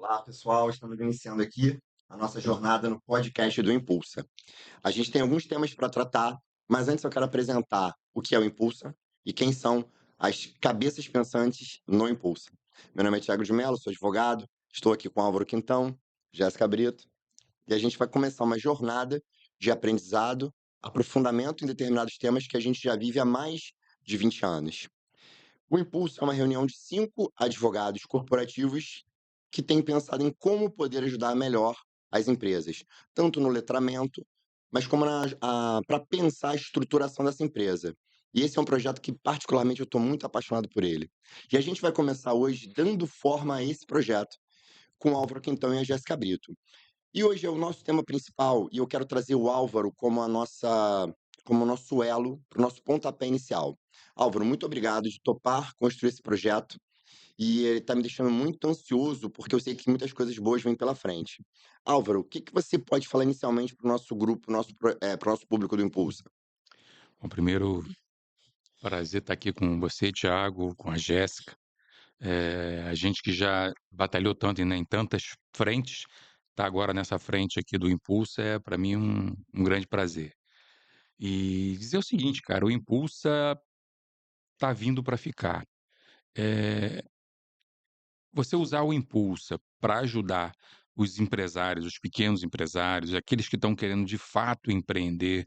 Olá, pessoal. Estamos iniciando aqui a nossa jornada no podcast do Impulsa. A gente tem alguns temas para tratar, mas antes eu quero apresentar o que é o Impulsa e quem são as cabeças pensantes no Impulsa. Meu nome é Thiago de Mello, sou advogado, estou aqui com Álvaro Quintão, Jéssica Brito, e a gente vai começar uma jornada de aprendizado, aprofundamento em determinados temas que a gente já vive há mais de 20 anos. O Impulso é uma reunião de 5 advogados corporativos que têm pensado em como poder ajudar melhor as empresas, tanto no letramento, mas como para pensar a estruturação dessa empresa. E esse é um projeto que, particularmente, eu estou muito apaixonado por ele. E a gente vai começar hoje dando forma a esse projeto com o Álvaro Quintão e a Jéssica Brito. E hoje é o nosso tema principal e eu quero trazer o Álvaro como o nosso elo para o nosso pontapé inicial. Álvaro, muito obrigado de topar construir esse projeto e ele está me deixando muito ansioso porque eu sei que muitas coisas boas vêm pela frente. Álvaro, o que que você pode falar inicialmente para o nosso grupo, para o nosso público do Impulso? Bom, primeiro, prazer estar aqui com você, Thiago, com a Jéssica. A gente que já batalhou tanto, né, em tantas frentes, tá agora nessa frente aqui do Impulsa é para mim um grande prazer. E dizer o seguinte, cara, o Impulsa tá vindo para ficar. Eh, Você usar o Impulsa para ajudar os empresários, os pequenos empresários, aqueles que estão querendo de fato empreender,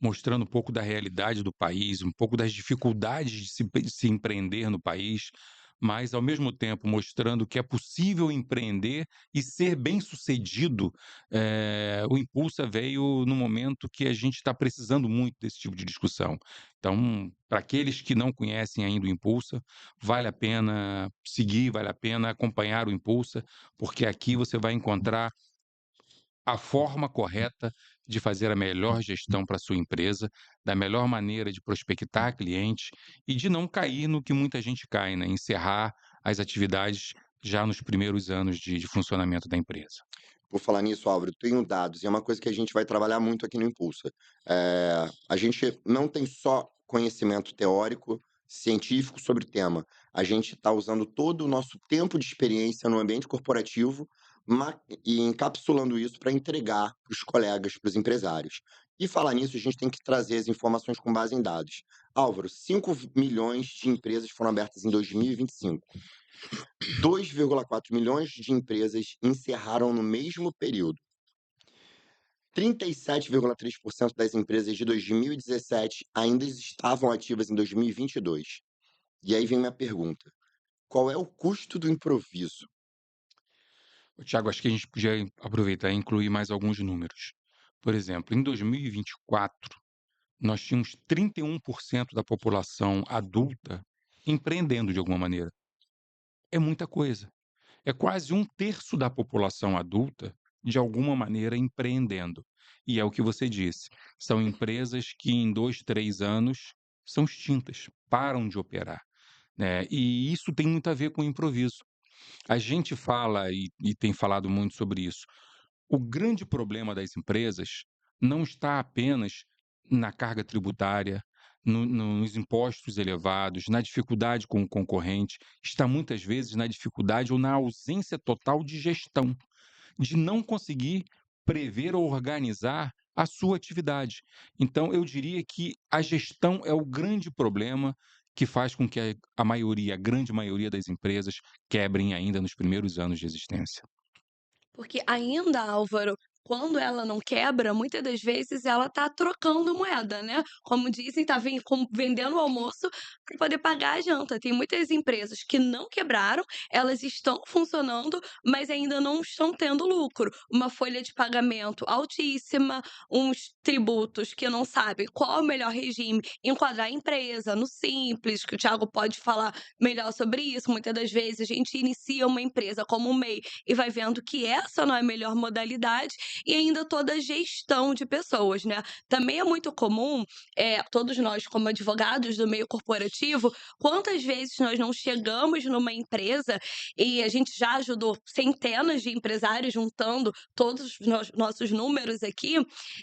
mostrando um pouco da realidade do país, um pouco das dificuldades de se empreender no país, mas ao mesmo tempo mostrando que é possível empreender e ser bem-sucedido. O Impulsa veio no momento que a gente está precisando muito desse tipo de discussão. Então, para aqueles que não conhecem ainda o Impulsa, vale a pena seguir, vale a pena acompanhar o Impulsa, porque aqui você vai encontrar a forma correta de fazer a melhor gestão para sua empresa, da melhor maneira de prospectar cliente e de não cair no que muita gente cai, né, encerrar as atividades já nos primeiros anos de funcionamento da empresa. Por falar nisso, Álvaro, eu tenho dados, e é uma coisa que a gente vai trabalhar muito aqui no Impulsa. A gente não tem só conhecimento teórico, científico sobre o tema. A gente está usando todo o nosso tempo de experiência no ambiente corporativo e encapsulando isso para entregar para os colegas, para os empresários. E falar nisso, a gente tem que trazer as informações com base em dados. Álvaro, 5 milhões de empresas foram abertas em 2025. 2,4 milhões de empresas encerraram no mesmo período. 37,3% das empresas de 2017 ainda estavam ativas em 2022. E aí vem minha pergunta: qual é o custo do improviso? Ô, Thiago, acho que a gente podia aproveitar e incluir mais alguns números. Por exemplo, em 2024, nós tínhamos 31% da população adulta empreendendo de alguma maneira. É muita coisa. É quase um terço da população adulta, de alguma maneira, empreendendo. E é o que você disse, são empresas que em 2, 3 anos são extintas, param de operar, né, e isso tem muito a ver com o improviso. A gente fala e tem falado muito sobre isso. O grande problema das empresas não está apenas na carga tributária, nos impostos elevados, na dificuldade com o concorrente, está muitas vezes na dificuldade ou na ausência total de gestão, de não conseguir prever ou organizar a sua atividade. Então, eu diria que a gestão é o grande problema que faz com que a maioria, a grande maioria das empresas quebrem ainda nos primeiros anos de existência. Porque ainda, Álvaro, quando ela não quebra, muitas das vezes ela tá trocando moeda, né. Como dizem, tá vendendo o almoço para poder pagar a janta. Tem muitas empresas que não quebraram, elas estão funcionando, mas ainda não estão tendo lucro. Uma folha de pagamento altíssima, uns tributos que não sabem qual é o melhor regime, enquadrar a empresa no Simples, que o Thiago pode falar melhor sobre isso. Muitas das vezes a gente inicia uma empresa como um MEI e vai vendo que essa não é a melhor modalidade, e ainda toda a gestão de pessoas, né. Também é muito comum, todos nós como advogados do meio corporativo, quantas vezes nós não chegamos numa empresa e a gente já ajudou centenas de empresários juntando todos os nossos números aqui,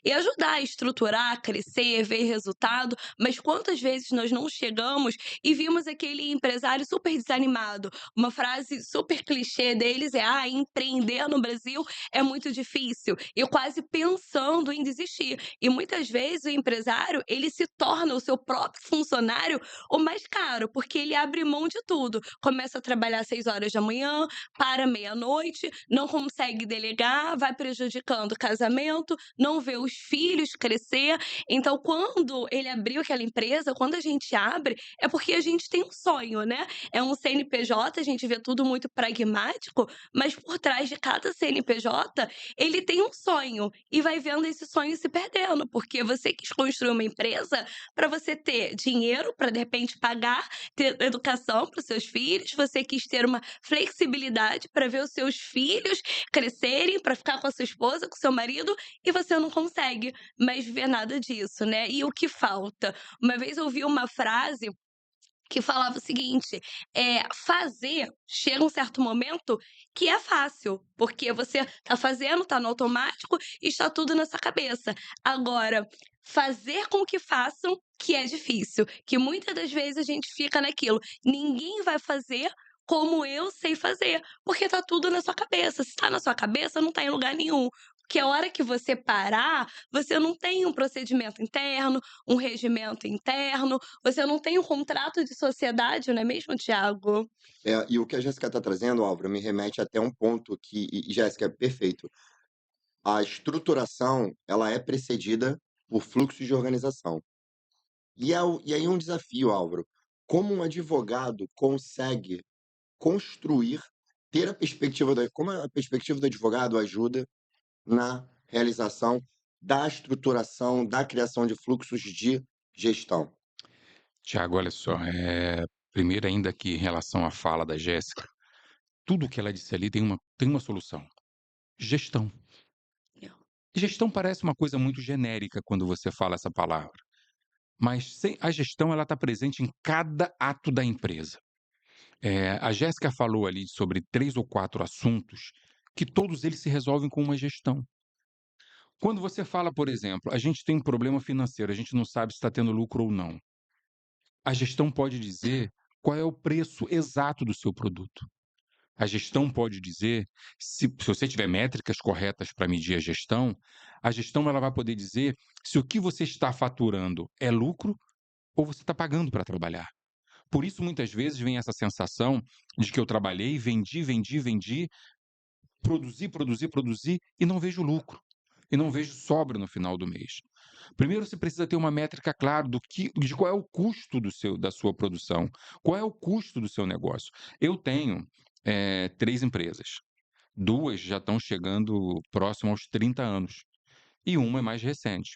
e ajudar a estruturar, crescer, ver resultado, mas quantas vezes nós não chegamos e vimos aquele empresário super desanimado. Uma frase super clichê deles é: "Ah, empreender no Brasil é muito difícil", e quase pensando em desistir. E muitas vezes o empresário, ele se torna o seu próprio funcionário o mais caro, porque ele abre mão de tudo. Começa a trabalhar às 6 horas da manhã, para meia-noite, não consegue delegar, vai prejudicando o casamento, não vê os filhos crescer. Então, quando ele abriu aquela empresa, quando a gente abre, é porque a gente tem um sonho, né? É um CNPJ, a gente vê tudo muito pragmático, mas por trás de cada CNPJ, ele tem um sonho e vai vendo esse sonho se perdendo, porque você quis construir uma empresa para você ter dinheiro para de repente pagar, ter educação para os seus filhos, você quis ter uma flexibilidade para ver os seus filhos crescerem, para ficar com a sua esposa, com o seu marido, e você não consegue mais ver nada disso, né? E o que falta? Uma vez eu ouvi uma frase que falava o seguinte: fazer chega um certo momento que é fácil, porque você tá fazendo, tá no automático e está tudo na sua cabeça. Agora, fazer com que façam, que é difícil, que muitas das vezes a gente fica naquilo: "Ninguém vai fazer como eu sei fazer", porque tá tudo na sua cabeça. Se tá na sua cabeça, não tá em lugar nenhum. Porque a hora que você parar, você não tem um procedimento interno, um regimento interno, você não tem um contrato de sociedade, não é mesmo, Tiago? E o que a Jéssica está trazendo, Álvaro, me remete até um ponto que, Jéssica, é perfeito. A estruturação, ela é precedida por fluxos de organização. E aí um desafio, Álvaro. Como um advogado consegue construir, ter a perspectiva como a perspectiva do advogado ajuda na realização da estruturação, da criação de fluxos de gestão? Tiago, olha só, primeiro ainda que em relação à fala da Jéssica, tudo que ela disse ali tem uma solução: gestão. E gestão parece uma coisa muito genérica quando você fala essa palavra, mas sem a gestão ela está presente em cada ato da empresa. A Jéssica falou ali sobre 3 ou 4 assuntos que todos eles se resolvem com uma gestão. Quando você fala, por exemplo: "A gente tem um problema financeiro, a gente não sabe se está tendo lucro ou não", a gestão pode dizer qual é o preço exato do seu produto. A gestão pode dizer, se você tiver métricas corretas para medir a gestão ela vai poder dizer se o que você está faturando é lucro ou você está pagando para trabalhar. Por isso, muitas vezes, vem essa sensação de que eu trabalhei, vendi, vendi, vendi, produzi, produzi, produzi e não vejo lucro. E não vejo sobra no final do mês. Primeiro, você precisa ter uma métrica clara de qual é o custo da sua produção, qual é o custo do seu negócio. Eu tenho 3 empresas. 2 já estão chegando próximo aos 30 anos e uma é mais recente.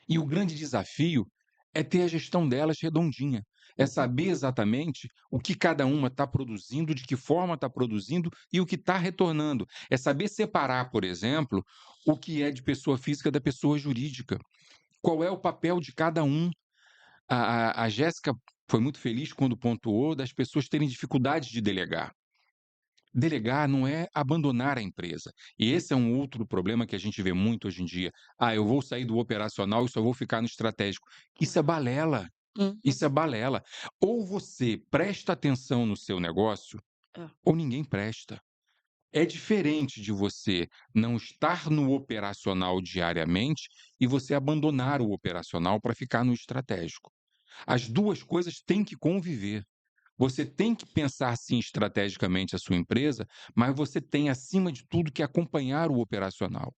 E o grande desafio é ter a gestão delas redondinha, é saber exatamente o que cada uma está produzindo, de que forma está produzindo e o que está retornando. É saber separar, por exemplo, o que é de pessoa física da pessoa jurídica. Qual é o papel de cada um? A Jéssica foi muito feliz quando pontuou das pessoas terem dificuldade de delegar. Delegar não é abandonar a empresa. E esse é um outro problema que a gente vê muito hoje em dia. "Ah, eu vou sair do operacional e só vou ficar no estratégico". Isso é balela, Uhum. isso é balela. Ou você presta atenção no seu negócio, É. ou ninguém presta. É diferente de você não estar no operacional diariamente e você abandonar o operacional para ficar no estratégico. As 2 coisas têm que conviver. Você tem que pensar sim estrategicamente a sua empresa, mas você tem, acima de tudo, que acompanhar o operacional.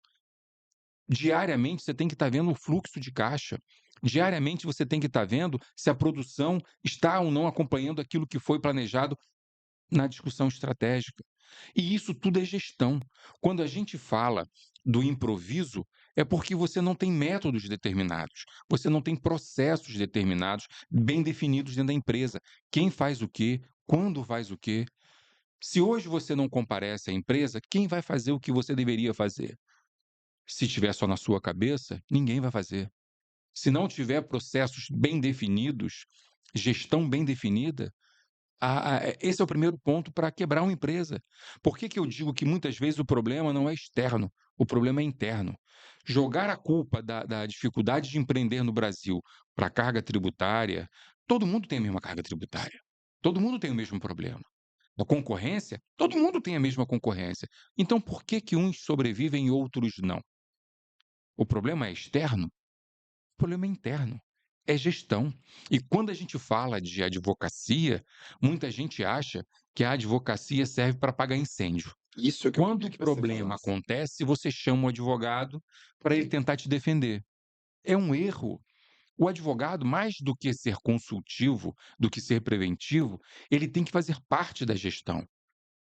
Diariamente você tem que estar vendo o fluxo de caixa. Diariamente você tem que estar vendo se a produção está ou não acompanhando aquilo que foi planejado na discussão estratégica. E isso tudo é gestão. Quando a gente fala do improviso, é porque você não tem métodos determinados, você não tem processos determinados, bem definidos dentro da empresa. Quem faz o quê? Quando faz o quê? Se hoje você não comparece à empresa, quem vai fazer o que você deveria fazer? Se tiver só na sua cabeça, ninguém vai fazer. Se não tiver processos bem definidos, gestão bem definida, esse é o primeiro ponto para quebrar uma empresa. Por que que eu digo que muitas vezes o problema não é externo, o problema é interno? Jogar a culpa da dificuldade de empreender no Brasil para a carga tributária, todo mundo tem a mesma carga tributária, todo mundo tem o mesmo problema. A concorrência, todo mundo tem a mesma concorrência. Então por que que uns sobrevivem e outros não? O problema é externo? O problema é interno, é gestão. E quando a gente fala de advocacia, muita gente acha que a advocacia serve para apagar incêndio. Isso que eu Quando queria o que você problema falasse. acontece, você chama o advogado para ele tentar te defender. É um erro. O advogado, mais do que ser consultivo, do que ser preventivo, ele tem que fazer parte da gestão.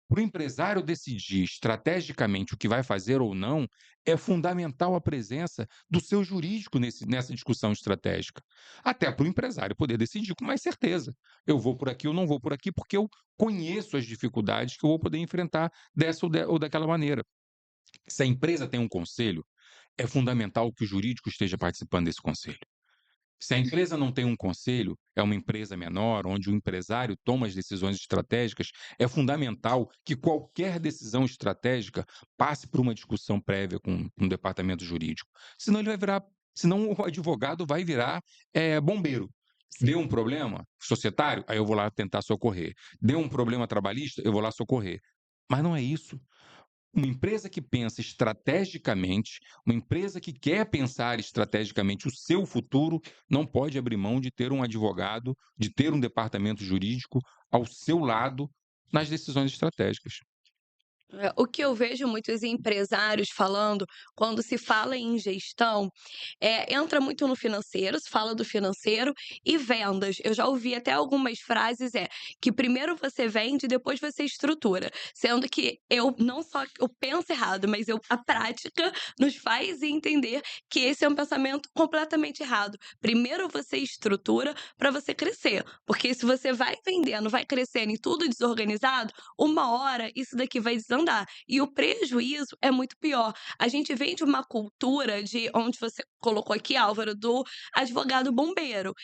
Para o empresário decidir estrategicamente o que vai fazer ou não, é fundamental a presença do seu jurídico nessa discussão estratégica. Até para o empresário poder decidir com mais certeza. Eu vou por aqui ou não vou por aqui, porque eu conheço as dificuldades que eu vou poder enfrentar dessa ou daquela maneira. Se a empresa tem um conselho, é fundamental que o jurídico esteja participando desse conselho. Se a empresa não tem um conselho, é uma empresa menor, onde o empresário toma as decisões estratégicas, é fundamental que qualquer decisão estratégica passe por uma discussão prévia com o departamento jurídico. Senão ele vai virar, senão o advogado vai virar bombeiro. Deu um problema societário, aí eu vou lá tentar socorrer. Deu um problema trabalhista, eu vou lá socorrer. Mas não é isso. Uma empresa que pensa estrategicamente, uma empresa que quer pensar estrategicamente o seu futuro, não pode abrir mão de ter um advogado, de ter um departamento jurídico ao seu lado nas decisões estratégicas. O que eu vejo muitos empresários falando, quando se fala em gestão, entra muito no financeiro, se fala do financeiro e vendas. Eu já ouvi até algumas frases, que primeiro você vende, depois você estrutura. Sendo que eu não só eu penso errado, mas a prática nos faz entender que esse é um pensamento completamente errado. Primeiro você estrutura para você crescer. Porque se você vai vendendo, vai crescendo e tudo desorganizado, uma hora isso daqui vai desandar. E o prejuízo é muito pior. A gente vem de uma cultura de onde você colocou aqui, Álvaro, do advogado bombeiro.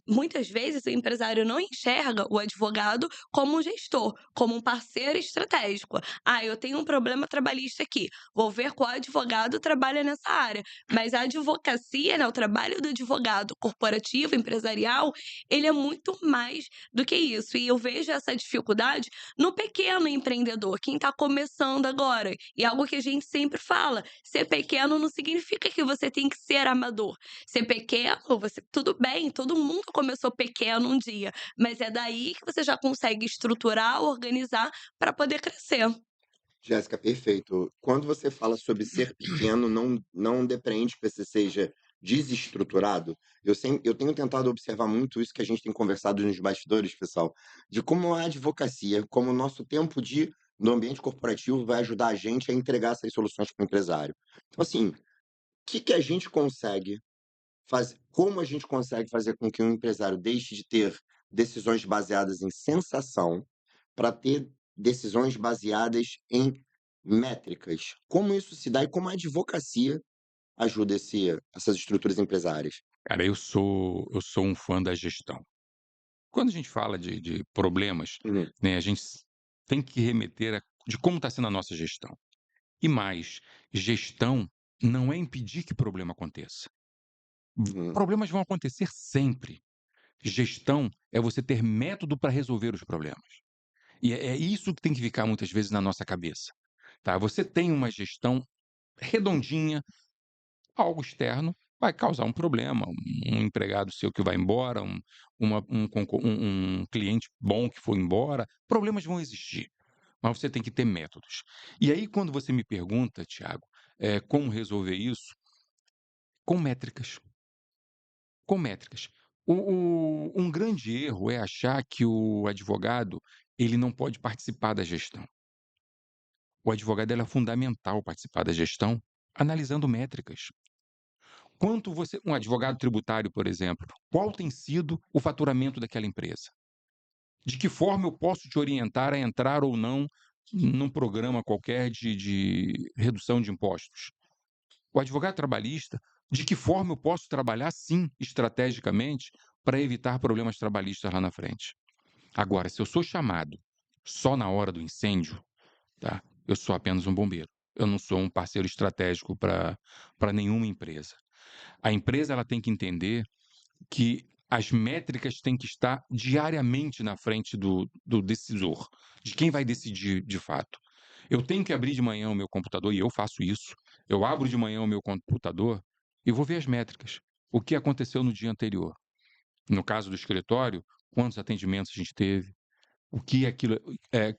Muitas vezes o empresário não enxerga o advogado como um gestor, como um parceiro estratégico. Ah, eu tenho um problema trabalhista aqui, vou ver qual advogado trabalha nessa área. Mas a advocacia, né, o trabalho do advogado corporativo, empresarial, ele é muito mais do que isso. E eu vejo essa dificuldade no pequeno empreendedor, quem está começando agora. E algo que a gente sempre fala: ser pequeno não significa que você tem que ser amador. Ser pequeno, tudo bem, todo mundo começou pequeno um dia, mas é daí que você já consegue estruturar, organizar para poder crescer. Jéssica, perfeito. Quando você fala sobre ser pequeno, não depreende que você seja desestruturado. Eu tenho tentado observar muito isso que a gente tem conversado nos bastidores, pessoal, de como a advocacia, como o nosso tempo no ambiente corporativo vai ajudar a gente a entregar essas soluções para o empresário. Então, assim, o que a gente consegue fazer, como a gente consegue fazer com que um empresário deixe de ter decisões baseadas em sensação para ter decisões baseadas em métricas? Como isso se dá e como a advocacia ajuda essas estruturas empresárias? Cara, eu sou um fã da gestão. Quando a gente fala de problemas, Uhum, né, a gente tem que remeter de como está sendo a nossa gestão. E mais, gestão não é impedir que problema aconteça. uhum. Problemas vão acontecer sempre. Gestão é você ter método para resolver os problemas. E é isso que tem que ficar muitas vezes na nossa cabeça, tá? Você tem uma gestão redondinha, algo externo vai causar um problema, um empregado seu que vai embora, um cliente bom que foi embora, problemas vão existir, mas você tem que ter métodos. E aí quando você me pergunta, Tiago, como resolver isso? Com métricas. Com métricas. Um grande erro é achar que o advogado, ele não pode participar da gestão. O advogado ele é fundamental participar da gestão analisando métricas. Quanto você um advogado tributário, por exemplo, qual tem sido o faturamento daquela empresa? De que forma eu posso te orientar a entrar ou não num programa qualquer de redução de impostos? O advogado trabalhista, de que forma eu posso trabalhar, sim, estrategicamente, para evitar problemas trabalhistas lá na frente. Agora, se eu sou chamado só na hora do incêndio, tá? Eu sou apenas um bombeiro. Eu não sou um parceiro estratégico para nenhuma empresa. A empresa ela tem que entender que as métricas têm que estar diariamente na frente do decisor, de quem vai decidir de fato. Eu tenho que abrir de manhã o meu computador, e eu faço isso. Eu abro de manhã o meu computador e vou ver as métricas. O que aconteceu no dia anterior? No caso do escritório, quantos atendimentos a gente teve? O que aquilo,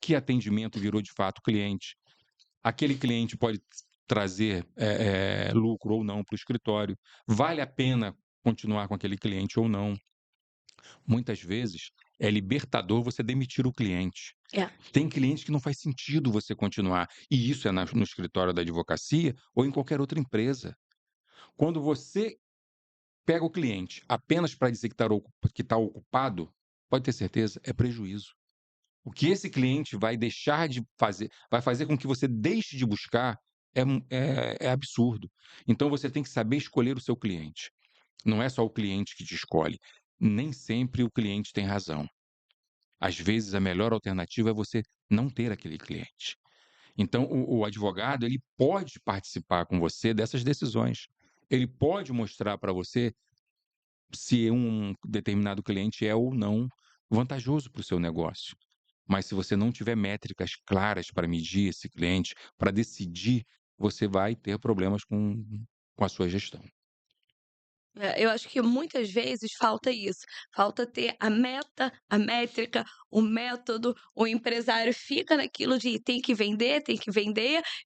que atendimento virou de fato cliente? Aquele cliente pode trazer lucro ou não para o escritório. Vale a pena continuar com aquele cliente ou não? Muitas vezes é libertador você demitir o cliente. É. Tem cliente que não faz sentido você continuar. E isso é no escritório da advocacia ou em qualquer outra empresa. Quando você pega o cliente apenas para dizer que tá ocupado, pode ter certeza, é prejuízo. O que esse cliente vai deixar de fazer, vai fazer com que você deixe de buscar, é absurdo. Então você tem que saber escolher o seu cliente. Não é só o cliente que te escolhe. Nem sempre o cliente tem razão. Às vezes a melhor alternativa é você não ter aquele cliente. Então o advogado ele pode participar com você dessas decisões. Ele pode mostrar para você se um determinado cliente é ou não vantajoso para o seu negócio. Mas se você não tiver métricas claras para medir esse cliente, para decidir, você vai ter problemas com a sua gestão. Eu acho que muitas vezes falta isso, falta ter a meta, a métrica, o método, o empresário fica naquilo de tem que vender,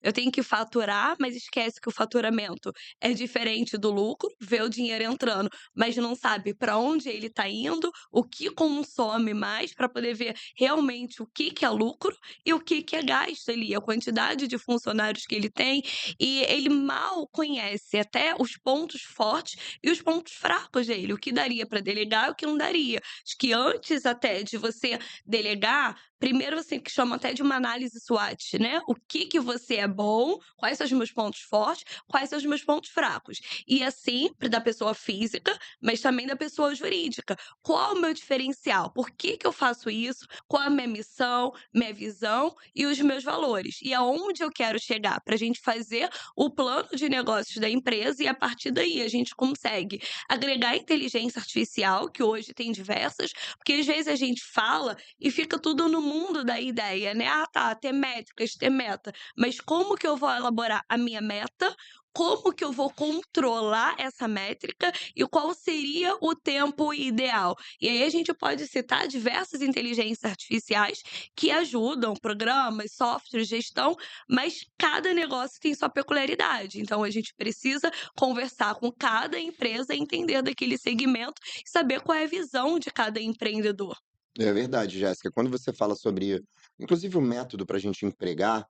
eu tenho que faturar, mas esquece que o faturamento é diferente do lucro, vê o dinheiro entrando, mas não sabe para onde ele está indo, o que consome mais para poder ver realmente o que é lucro e o que é gasto ali, a quantidade de funcionários que ele tem, e ele mal conhece até os pontos fortes e os pontos fracos dele, o que daria para delegar e o que não daria. Acho que antes até de você delegar, primeiro você tem que chama até de uma análise SWOT, né? O que você é bom, quais são os meus pontos fortes, quais são os meus pontos fracos. E é sempre da pessoa física, mas também da pessoa jurídica. Qual o meu diferencial? Por que eu faço isso? Qual a minha missão, minha visão e os meus valores? E aonde eu quero chegar para a gente fazer o plano de negócios da empresa e a partir daí a gente consegue agregar inteligência artificial, que hoje tem diversas, porque às vezes a gente fala e fica tudo no mundo da ideia, né? Ah, tá, ter métricas, ter meta, mas como que eu vou elaborar a minha meta? Como que eu vou controlar essa métrica e qual seria o tempo ideal? E aí a gente pode citar diversas inteligências artificiais que ajudam, programas, softwares, gestão, mas cada negócio tem sua peculiaridade. Então a gente precisa conversar com cada empresa, entender daquele segmento e saber qual é a visão de cada empreendedor. É verdade, Jéssica. Quando você fala sobre, inclusive, o método para a gente empregar,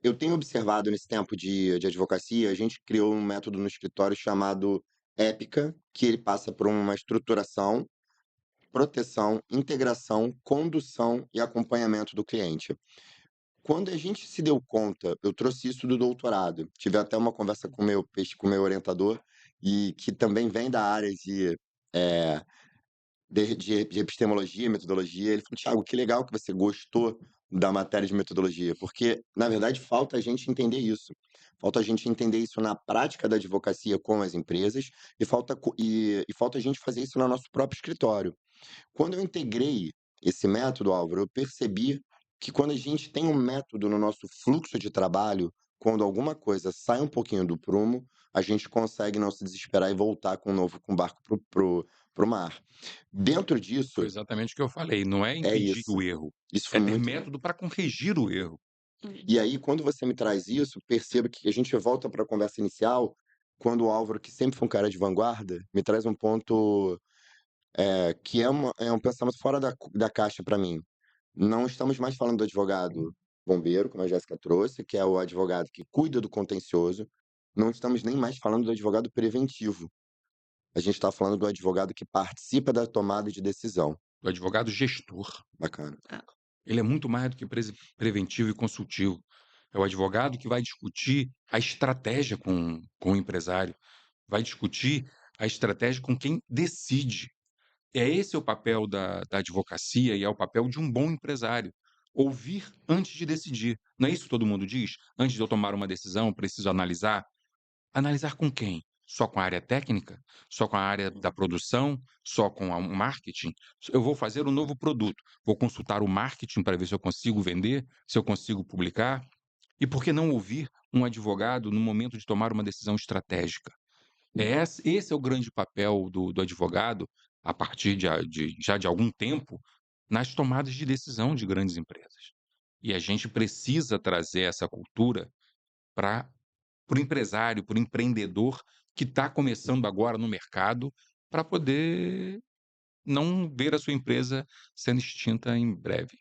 eu tenho observado nesse tempo de advocacia, a gente criou um método no escritório chamado Épica, que ele passa por uma estruturação, proteção, integração, condução e acompanhamento do cliente. Quando a gente se deu conta, eu trouxe isso do doutorado. Tive até uma conversa com o meu orientador, e que também vem da área eh, de epistemologia, metodologia. Ele falou: Thiago, que legal que você gostou da matéria de metodologia, porque, na verdade, falta a gente entender isso. Falta a gente entender isso na prática da advocacia com as empresas e falta a gente fazer isso no nosso próprio escritório. Quando eu integrei esse método, Álvaro, eu percebi que quando a gente tem um método no nosso fluxo de trabalho, quando alguma coisa sai um pouquinho do prumo, a gente consegue não se desesperar e voltar com o barco pro mar. Dentro Foi disso, exatamente o que eu falei, não é é impedir isso. o erro, Isso é foi ter muito. método para corrigir o erro. E aí, quando você me traz isso, perceba que a gente volta para a conversa inicial, quando o Álvaro, que sempre foi um cara de vanguarda, me traz um ponto que é um pensamento fora da caixa para mim. Não estamos mais falando do advogado bombeiro, como a Jéssica trouxe, que é o advogado que cuida do contencioso. Não estamos nem mais falando do advogado preventivo. A gente está falando do advogado que participa da tomada de decisão. O advogado gestor, Bacana. ele é muito mais do que preventivo e consultivo. É o advogado que vai discutir a estratégia com o empresário, vai discutir a estratégia com quem decide. Esse é o papel da advocacia e é o papel de um bom empresário. Ouvir antes de decidir. Não é isso que todo mundo diz? Antes de eu tomar uma decisão, preciso analisar. Analisar com quem? Só com a área técnica? Só com a área da produção? Só com o marketing? Eu vou fazer um novo produto. Vou consultar o marketing para ver se eu consigo vender, se eu consigo publicar. E por que não ouvir um advogado no momento de tomar uma decisão estratégica? Esse é o grande papel do advogado, a partir já de algum tempo, nas tomadas de decisão de grandes empresas. E a gente precisa trazer essa cultura para o empresário, para o empreendedor que está começando agora no mercado, para poder não ver a sua empresa sendo extinta em breve.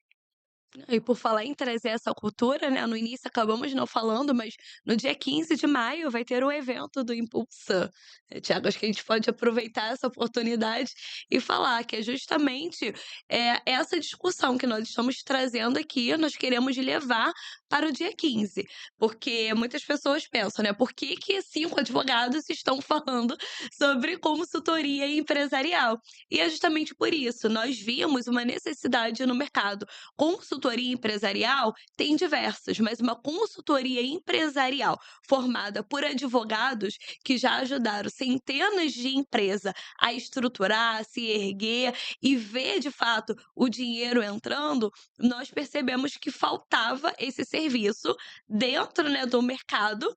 E por falar em trazer essa cultura, né, no início acabamos não falando, mas no dia 15 de maio vai ter o evento do Impulsa. Tiago, acho que a gente pode aproveitar essa oportunidade e falar que é justamente, essa discussão que nós estamos trazendo aqui, nós queremos levar para o dia 15, porque muitas pessoas pensam, né, por que que 5 advogados estão falando sobre consultoria empresarial? E é justamente por isso, nós vimos uma necessidade no mercado. Consultoria empresarial tem diversas, mas uma consultoria empresarial formada por advogados que já ajudaram centenas de empresas a estruturar, a se erguer e ver de fato o dinheiro entrando, nós percebemos que faltava esse serviço dentro, né, do mercado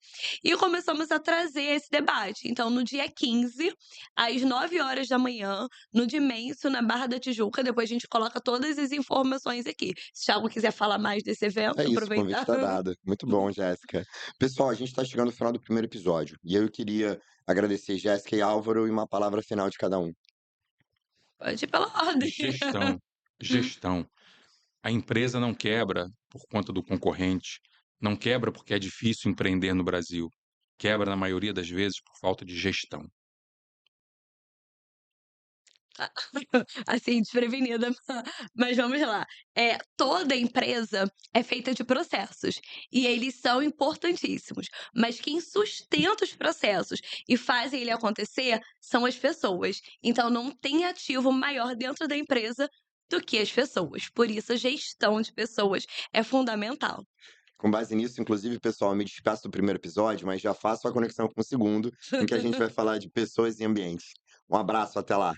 e começamos a trazer esse debate. Então, no dia 15, às 9 horas da manhã, no Dimensio, na Barra da Tijuca, depois a gente coloca todas as informações aqui. Se o Thiago quiser falar mais desse evento, É isso, o convite aproveitar. está dado. Muito bom, Jéssica. Pessoal, a gente está chegando ao final do primeiro episódio. E eu queria agradecer Jéssica e Álvaro e uma palavra final de cada um. Pode ir pela ordem. Gestão, gestão. A empresa não quebra por conta do concorrente, não quebra porque é difícil empreender no Brasil. Quebra, na maioria das vezes, por falta de gestão. Assim, desprevenida, mas vamos lá. Toda empresa é feita de processos e eles são importantíssimos, mas quem sustenta os processos e fazem ele acontecer são as pessoas. Então não tem ativo maior dentro da empresa do que as pessoas. Por isso a gestão de pessoas é fundamental. Com base nisso, inclusive, pessoal, eu me despeço do primeiro episódio, mas já faço a conexão com o segundo, em que a gente vai falar de pessoas e ambientes. Um abraço, até lá.